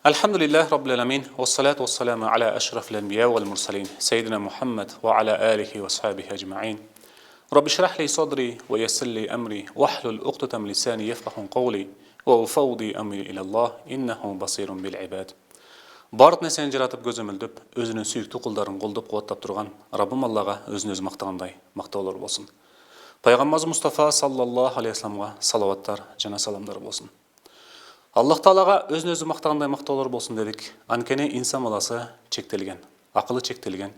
Elhamdülillah Rabbil Alemin. Ve salatu ve selamu ala eşrafil enbiya vel mursalin. Seyyidina Muhammed ve ala alihi ve sahbihi ecma'in. Rabbi şrah li sadri ve yessir li emri ve ahlul uqdatan min lisani yefqahu qawli ve ufawdi emri ilallah innehu basirun bil ibad. Bart neseni jaratıp gözömüldüp, özünün süyüktü kulların goldup kuvattap turgan Rabbim Allah'a özünü özü maqtaganday maqtaulар bolsun. Peygamberimiz Mustafa sallallahu aleyhi ve sellem'e salavatlar, jana salamlar bolsun. Allah Taalaga özünü özü maqtagандай maqtaulар bolsun dedik. Ankene insan balası çektelgen, akıllı çektelgen,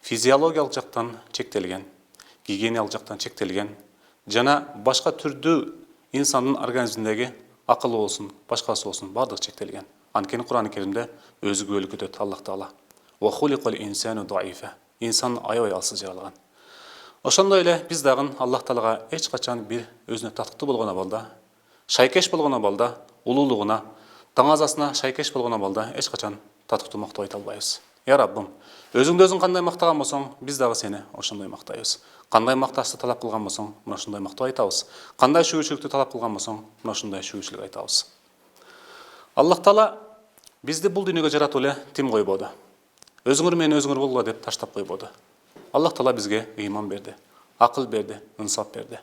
fizyologiyalык жактан çektelgen, гигиеналык жактан çektelgen, jana başka türdü insanın organizmindeki akıllı olsun, başkası olsun, bardık çektelgen. Ankeni Kur'an-ı Kerim'de özü gölük ötüt Allah Taala. Ve hulikal insanu daife. İnsan ayay alsız jaralgan. Oşonda öyle biz dagın Allah Taalaga hiç kaçan bir özüne tatkı bolgana balda, şaykeş bolgana balda, ululuğuna, tаңазасына şaykeş bolgana balda hiç kaçan tatkı maqta ayta albayız. Ya Rabbim, özüңdө özüң kандай maqtagan bolsoň, biz dagı seni oşonday maqtayız. Kандай maqtaşты talap kılgan bolsoň, mına şunday maqta aytabız. Kандай şügürçülükti talap kılgan bolsoň, mına şunday şügürçülük aytabız. Allah Taala bizdi bul dünyага жаратып эле тим койбоду. Өзүңөр менен өзүңөр болгула деп таштап койбоду. Allah Taala bizge iman berdi, akıl berdi, insaf berdi.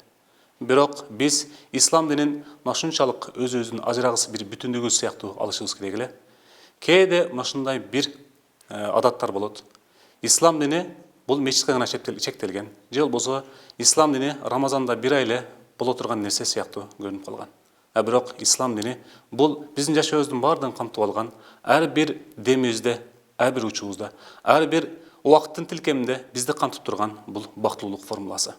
Бирок biz İslam dinin naşunçalık öz-özünün ajragысы bir bütünlüğü сыяктуу alışыбыз керек эле. Кээде машундай bir adatlar болот. İslam dini бул мечитке гана чектелген. Же болбосо İslam dini Ramazanda bir ay эле боло турган нерсе сыяктуу көрүнүп калган. Бирок İslam dini бул биздин жашообуздун баардыгын камтып алган, ар бир демибизде, ар бир учубузда, ар бир убакыттын тилкеминде бизди камтып турган бул бактылуулук формуласы.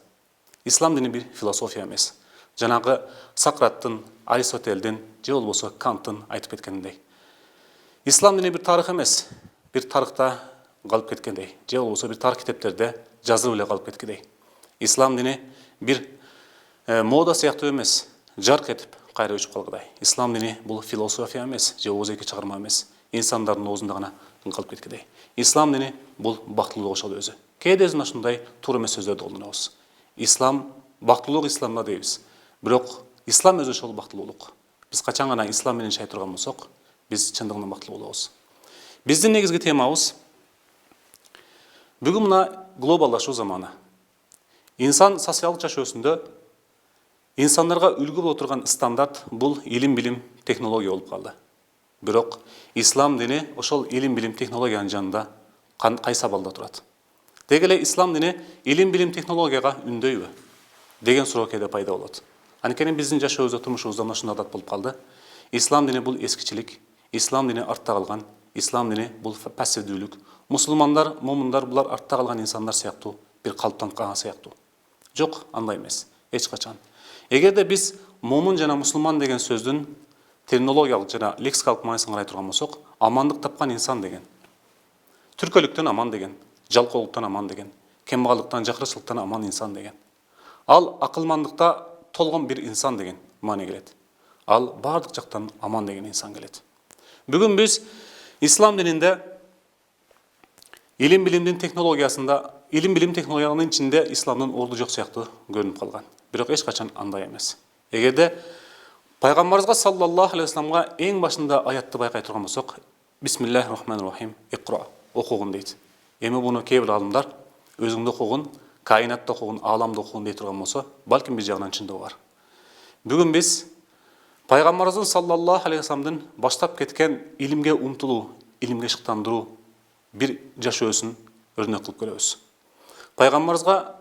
İslam dini bir filosofiya эмес. Жанагы Сократтын, Аристотельдин, же болбосо Канттын айтып кеткендей. İslam dini bir tarih эмес, bir tarihta kalıp ketkendey. Je bolbosо bir tarih kitepтерде жазылып эле калып кеткендей. İslam dini bir moda сыяктуу эмес, жарк этип кайра өчүп калгыдай. İslam dini бул философия эмес, же өзеки чыгарма эмес, инсандардын оозунда гана калып кеткендей. İslam dini бул бактылуулук ошол өзү. Кээде ушундай туура эмес сөздөрдү колдонобуз. İslam бактылуулук исламда дейбиз. Бирок İslam өзү ошол бактылуулук. Биз качан гана İslam менен шай турган болсок, биз чындыгында бактылуу болобуз. Биздин негизги темабыз бүгүн мына глобалдашуу заманы. İnsan социалдык жашоосунда insanlarga үлгү боло турган стандарт бул илим билим технология болуп калды. Бирок İslam dini ошол илим билим технологиянын жанында кайсы абалда турат? Деги эле İslam dini илим билим технологияга үндөйбү деген суроо кээде пайда болот. Анткени биздин жашообузда, турмушубузда мына ушундай адат болуп калды. İslam dini бул эскичилик, İslam dini артта калган, İslam dini бул пассивдүүлүк. Мусулмандар, момундар булар артта калган инсандар сыяктуу бир калыптанып калган сыяктуу. Жок, андай эмес. Эч качан. Эгерде биз момун жана мусулман деген сөздүн терминологиялык жана лексикалык маанисын карай турган болсок, амандык тапкан инсан деген, түркөлүктөн аман деген, жалкоолуктан аман деген, кембагалыктан, жакырчылыктан аман инсан деген. Ал акылмандыкта толгон бир инсан деген маани келет. Ал бардык жактан аман деген инсан келет. Бүгүн биз İslam dininde ilim bilimdin технологиясында, илим билим технологиянын ичинде İslamдын орду жок сыяктуу көрүнүп калган. Бирок эч качан андай эмес. Эгерде Пайгамбарыбызга саллаллаху алейхи вассаламга эң башында аятты байкай турган болсок, Бисмиллахир-рахманир-рахим, Иқра, окугун дейт. Эми буну кээ бир алымдар өзүңдө окугун, кайнатта окугун, ааламда окугун дей турган болсо, балким бир жагынан чындыгы бар. Бүгүн биз Пайгамбарыбыздын саллаллаху алейхи вассаламдын баштап кеткен илимге умтулуу, илимге шыктандыруу бир жашоосун өрнөк кылып көрөбүз. Пайгамбарыбызга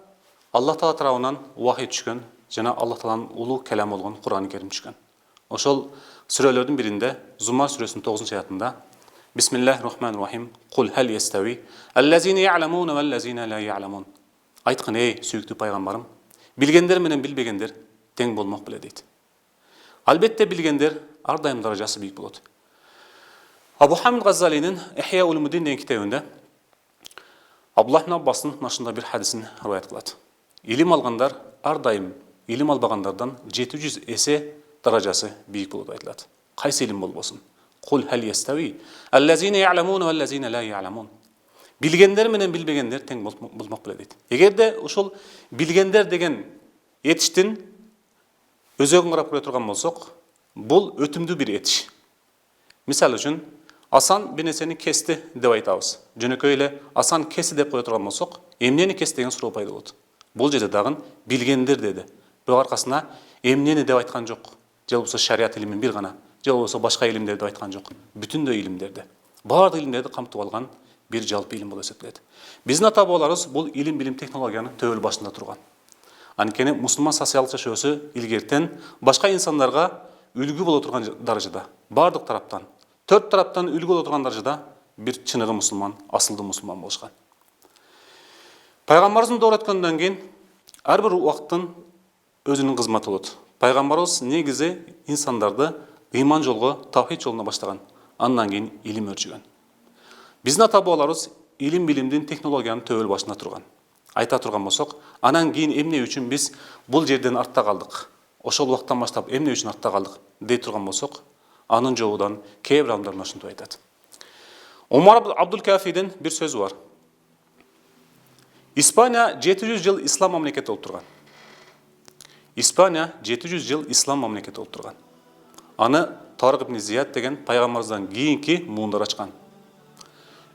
Аллах Таала тарабынан вахий түшкөн жана Аллах Тааланын улуу калам болгон Кур'ан-ы Керим түшкөн. Ошол сүрөлөрдүн биринде Зумар сүрөсүнүн 9-аятында Бисмиллахир-рахманир-рахим, Кул хал ястави аллазина я'ламуна валлазина ла я'ламун. Айткын, эй сүйүктүү пайгамбарым, билгендер менен билбегендер тең болмок беле дейт. Албетте билгендер ар дайым даражасы бийик болот. Абу Хамид Газзалинин Ихя улумуддин деген китебинде Абдуллах ибн Аббастын машында бир хадисин риваят кылат. Илим алгандар ар дайым илим албагандардан 700 эсе даражасы бийик болот айтылат. Кайсы илим болбосун? Кул хал ястави аллазина я'ламуна валлазина ла я'ламун. Билгендер менен билбегендер тең болмок беле дейт. Эгерде ошол билгендер деген этиштин өзөгүн карап көрө турган болсок, бул өтүмдүү бир этиш. Мисалы үчүн, Асан bir нерсени кести деп айтабыз. Жөнөкөй эле асан кести деп кое турган болсок, эмнени кес деген суроо пайда болот. Бул жерде дагы билгендер деди. Бирок аркасына эмнени деп айткан жок. Же болбосо шарият илимин бир гана, же болбосо башка илимдерди деп айткан жок. Бүтүндөй илимдерди. Баардык илимдерди камтып алган бир жалпы илим болуп эсептелет. Биздин ата бабаларыбыз бул илим билим технологиянын төбөл башында турган. Анткени мусулман социалдык жашоосу илгертен башка инсандарга үлгү боло турган даражада, баардык тараптан, төрт тараптан үлгү боло турган даражада бир чыныгы мусулман, асылдуу мусулман болушкан. Пайгамбарыбыздын доор өткөндөн кийин ар бир убакыттын өзүнүн кызматы болот. Пайгамбарыбыз негизи инсандарды ыйман жолго, тавхид жолуна баштаган. Андан кийин илим өрчүгөн. Биздин ата бабаларыбыз илим билимдин технологиянын төбөл башында турган. Айта турган болсок, анан кийин эмне үчүн биз бул жерден артта калдык? Ошол убактан баштап эмне үчүн артта калдык дей турган болсок, анын жообудан кээ бир адамдар ушинтип айтат. Омар Абдул-Кафидин бир сөзү бар. Испания 700 жыл ислам мамлекети болуп турган. Испания 700 жыл ислам мамлекети болуп турган. Аны Тарык ибн Зияд деген пайгамбарыбыздан кийинки муундар ачкан.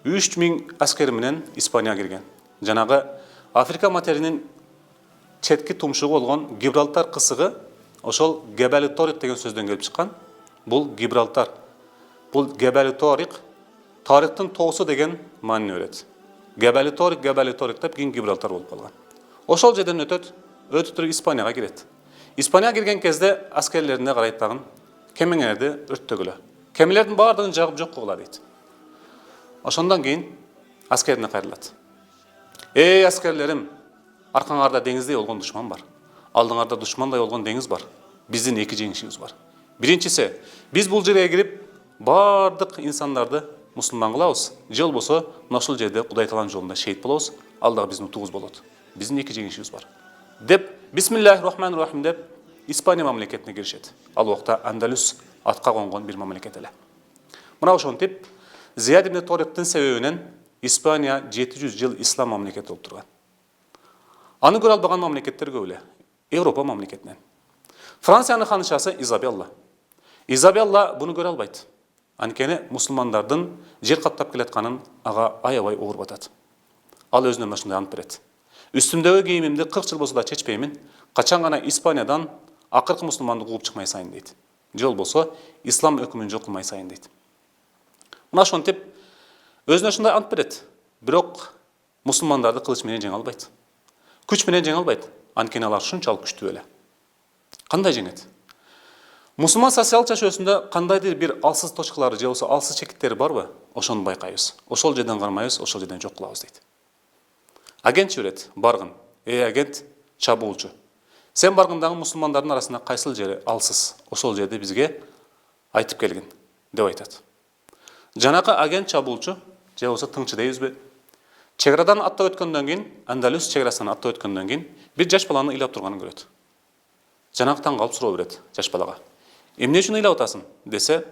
3000 аскер менен Испания кирген. Жанагы Африка материнин четки тумшугу болгон Гибралтар кысыгы ошол Гебели Торик деген сөздөн келип чыккан. Бул Гибралтар. Бул Гебели Торик тарыктын тоосу деген маанини берет. Гебели Торик деп кийин Гибралтар болуп калган. Ошол жерден өтөт туруп Испанияга кирет. Испанияга кирген кезде аскерлерине карайт дагы кемеңерди өрттөгүлө. Кемелердин баардыгын жагып жок кылгыла дейт. Ошондон кийин аскерине кайрылат. Эй аскерлерим, аркаңарда деңиздей болгон душман бар. Алдыңарда душмандай болгон деңиз бар. Биздин эки жеңишибиз бар. Биринчиси, биз бул жерге кирип баардык инсандарды мусулман кылабыз. Же болбосо ошол жерде Кудай Тааланын жолунда шейит болобуз. Ал дагы биздин утуубуз болот. Биздин эки жеңишибиз бар. Деп Бисмиллахир-рахманир-рахим деп Испания мамлекетине киришет. Ал убакта Андалус атка конгон бир мамлекет эле. Мына ошентип Зияд ибн Ториктин себебинен Испания 700 жыл ислам мамлекети болуп турган. Аны көрө албаган мамлекеттер көп эле. Европа мамлекетинен. Франциянын ханышасы Изабелла. Изабелла буну көрө албайт. Анткени мусулмандардын жер каптап келатканын ага аябай оор батат. Ал өзүнөн ушундай ант берет. Үстүмдөгү кийимимди 40 жыл болсо да чечпеймин. Качан гана Испаниядан акыркы мусулманды кууп чыкмай сайын дейт. Же болбосо ислам өкүмүн жок кылмай сайын дейт. Мына ошентип өзүнө ушундай ант берет. Бирок мусулмандарды кылыч менен жеңе албайт. Күч менен жеңе албайт. Анткени алар ушунчалык күчтүү эле. Кандай жеңет? Мусулман социалдык жашоосунда кандайдыр бир алсыз точкалары же болбосо алсыз чекиттери барбы? Ошону байкайбыз. Ошол жерден кармайбыз, ошол жерден жок кылабыз дейт. Агент жиберет, баргын. Агент, чабуулчу. Сен баргындагы мусулмандардын арасында кайсыл жери алсыз? Ошол жерди бизге айтып келгин деп айтат. Жанакы агент чабуулчу же болбосо тыңчы дейбизби? Чек арадан аттап өткөндөн кийин, Андалус чек арасынан аттап өткөндөн кийин бир жаш баланы ыйлап турганын көрөт. Жанакы таң калып суроо берет жаш балага. Эмне үчүн ыйлап атасың десе,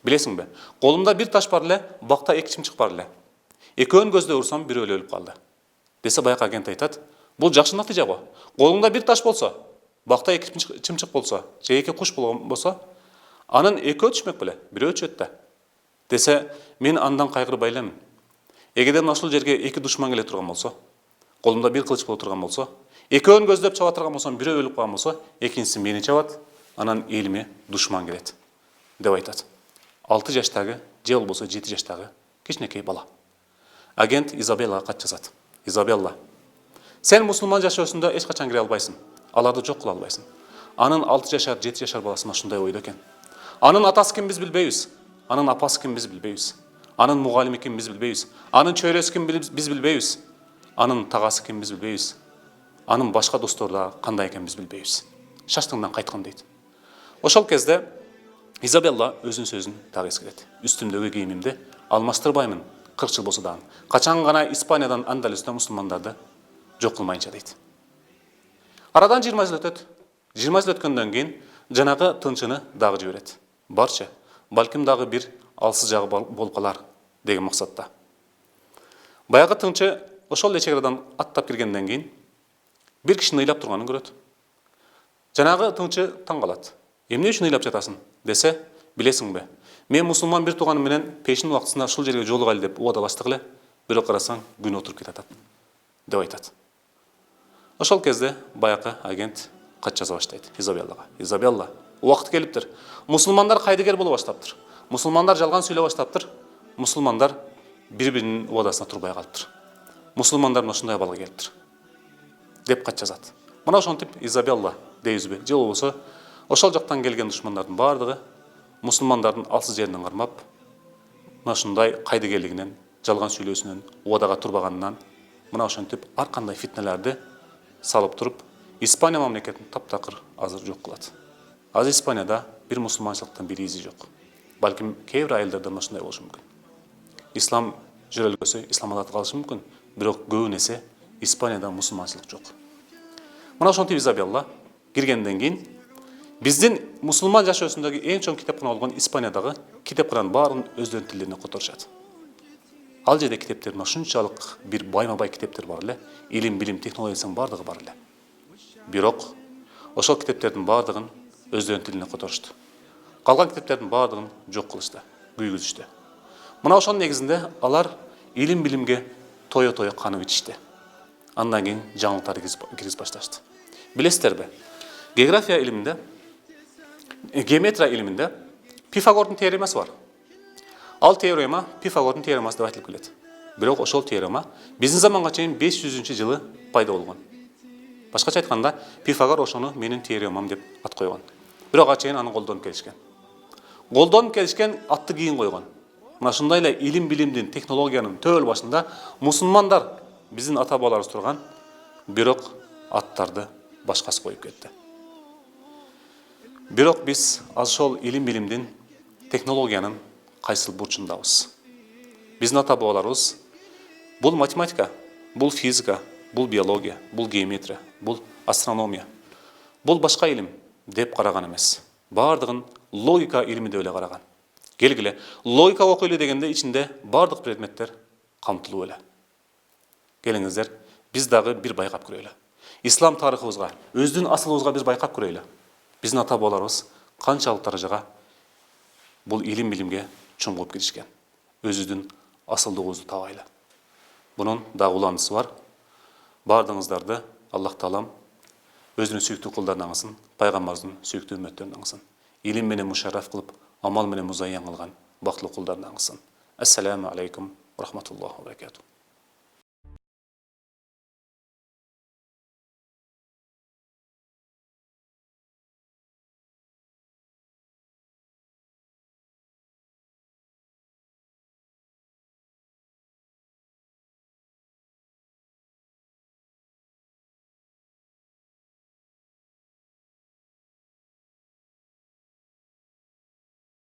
билесиңби? Колумда бир таш бар эле, бакта эки чымчык бар эле. Экөөнүн көздөй урсам, бирөө эле өлүп калды. Десе байка агент айтат, бул жакшы натыйжа го. Колуңда бир таш болсо, бакта эки чымчык болсо, же эки куш болсо, анын экөө түшмөк беле, бирөө өчөт да. Десе, мен андан кайгырбай элемин. Эгерден ошол жерге эки душман келе турган болсо, колумда бир кылыч боло турган болсо, экөөнүн көздөп чаба турган болсом, бирөө өлүп калган болсо, экинчиси мени чабат, анан элиме душман келет деп айтат. 6 жаштагы, же болбосо 7 жаштагы кичинекей бала. Агент Изабеллага кат жазат. Изабелла, сен мусулман жашоосунда эч качан кире албайсың. Аларды жок кыла албайсың. Анын 6 жашар, 7 жашар баласына ушундай ойдо экен. Анын атасы ким биз билбейбиз. Анын апасы ким биз билбейбиз. Анын мугалими ким биз билбейбиз. Анын чөйрөсү ким биз билбейбиз. Анын тагасы ким биз билбейбиз. Анын башка достору да кандай экен биз билбейбиз. Шаштыңдан кайткан дейт. Ошол кезде Изабелла өзүнүн сөзүн дагы эскерет. Үстүмдөгү кийимимди алмаштырбаймын 40 жыл болсо дагы. Качан гана Испаниядан Андалустан мусулмандарды жок кылмайынча дейт. Арадан 20 жыл өтөт. 20 жыл өткөндөн кийин жанагы тынчыны дагы жиберет. Барчы, балким дагы бир алсыз жагы болуп калар деген максатта. Баягы тынчы ошол эле чек-арадан аттап киргенден кийин бир кишини ыйлап турганын көрөт. Жанагы тыңчы таң калат. Эмне үчүн ыйлап жатасың десе, билесиңби? Мен мұсылман бір туғаным менен пешін уақытысында шул жерге жолығайлы деп уадалаштық эле, бирок карасаң күн отуруп кетатат деп айтат. Ошол кезде баякы агент кат жаза баштайт Изабеллага. Изабелла, убакыт келиптир. Мусулмандар кайдыгер боло баштаптыр. Мусулмандар жалган сүйлөп баштаптыр. Мусулмандар бири-биринин уадасына турбай калыптыр. Мусулмандардын ушундай абалга келиптир деп кат жазат. Мына ошентип Изабелла дейбизби, же болбосо ошол жактан келген душмандардын бардыгы мусулмандардын алсыз жеринен кармап, мына ушундай кайдыгерлигинен, жалган сүйлөөсүнөн, уадага турбаганынан мына ошентип ар кандай фитнелерди салып туруп, Испания мамлекетин таптакыр азыр жок кылат. Азыр Испанияда бир мусулманчылыктын бир изи жок. Балким кээ бир айылдарда ушундай болушу мүмкүн. Ислам жөрөлгөсү исламдат калышы мүмкүн, бирок көбүн эсе Испанияда мусулманчылык жок. Мына ошентип Изабелла киргенден кийин биздин мусулман жашоосундагы эң чоң китепкана болгон Испаниядагы китепкананын баарын өздөрүнүн тилдерине которушат. Ал жерде китептердин ушунчалык бир байма-бай китептер бар эле, илим, билим, технологиянын бардыгы бар эле. Бирок ошол китептердин бардыгын өздөрүнүн тилине которушту. Калган китептердин бардыгын жок кылышты, күйгүзүштү. Мына ошонун негизинде алар илим, билимге тое-тое канып ичишти. Андан кийин жаңылыктарды киргиз башташты. Билесиздерби? География илиминде, геометрия илиминде Пифагордун теоремасы бар. Ал теорема Пифагордун теоремасы деп айтылып келет. Бирок ошол теорема биздин заманга чейин 500-жылы пайда болгон. Башкача айтканда, Пифагор ошону менин теоремам деп ат койгон. Бирок ачейин аны колдонуп келишкен. Колдонуп келишкен атты кийин койгон. Мына ушундай эле илим, билимдин, технологиянын төөл башында мусулмандар биздин ата-бабаларыбыз турган, бирок аттарды башкасы коюп кетти. Бирок биз ошол илим, билимдин, технологиянын кайсыл бурчундабыз. Биздин ата-бабаларыбыз бул математика, бул физика, бул биология, бул геометрия, бул астрономия, бул башка илим деп караган эмес. Бардыгын логика илими деп эле караган. Келгиле, логика окуйлу дегенде ичинде бардык предметтер камтылуу эле. Келиңиздер, биз дагы бир байкап көрөлү. Ислам тарыхыбызга, өздүн асылыбызга биз байкап көрөлү. Биздин ата-бабаларыбыз канчалык даражага бул илим билимге чоңуп кетишкен. Өзүбүздүн асылдыгыбызды табайлы. Бунун дагы уландысы бар. Бардыгыңыздарды Аллах Таалам өзүнүн сүйүктүү кулдарынан кылсын, пайгамбарыбыздын сүйүктүү үммөттөрүнөн кылсын. Илим менен мушарраф кылып, амал менен музайян кылган бактылуу кулдарынан кылсын. Ассаламу алейкум ва рахматуллахи ва баракатух.